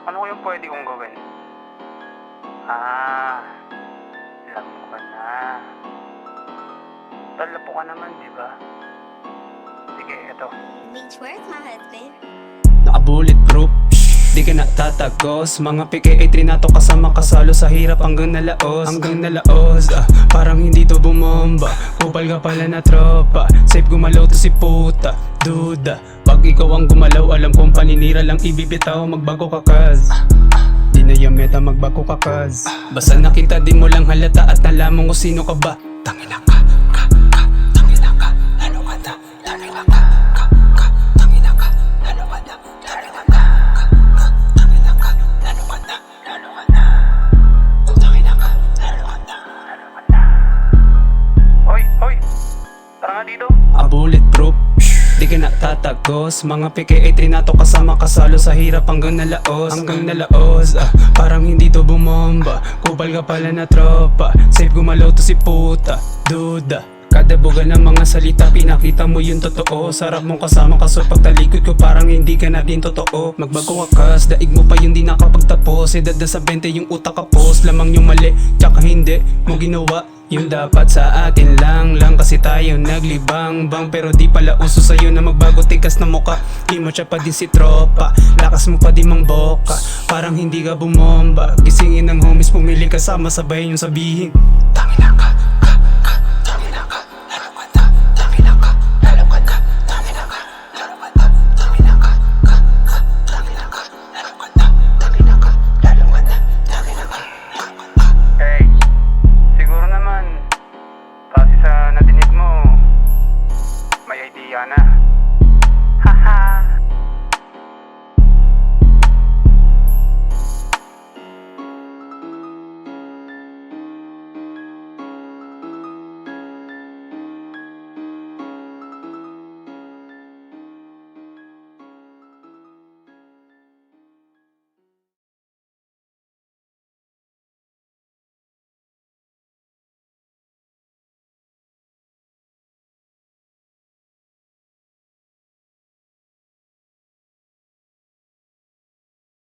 Ano yung pwede kong gawin? Ah, alam ko na. Tala po ka naman, di ba? Sige, eto. Beach, where's my husband? Naka-bulletproof, di ka natatagos. Mga pike ay trinato kasama kasalo sa hirap hanggang nalaos. Parang hindi to bumomba. Kupal ka pala na tropa. Safe gumalaw to si puta, duda. Pag ikaw ang gumalaw, alam kong paninira lang ibibitaw. Magbago ka kaz, di na yung meta, magbago ka kaz. Basta nakita di mo lang halata at nalaman ko sino ka ba. Tangina ka, tangina ka, lalo ka na, tangina ka, tangina ka, lalo ka na, tangina ka, tangina ka, lalo ka na, lalo ka na, tangina ka, lalo ka na, lalo ka na. Hoy, hoy! Tara nga dito. A bulletproof, di ka natatagos. Mga pike ay trinato kasama kasalo sa hirap hanggang nalaos. Parang hindi to bumomba. Kupal ka pala na tropa. Safe gumalaw to si puta, duda. Kada buga ng mga salita, pinakita mo yung totoo. Sarap mong kasama kaso pagtalikod ko parang hindi ka na din totoo. Magbago ka kas, daig mo pa yung di nakapagtapos. Edad na sa 20 yung utak kapos. Lamang yung mali, tsaka hindi mo ginawa yung dapat sa atin lang kasi tayo naglibang bang. Pero di pala uso sa'yo na magbago, tigas na muka. Imotya pa din si tropa, lakas mo pa din mang boka. Parang hindi ka bumomba, gisingin ng homies, pumili kasama sabay yung sabihin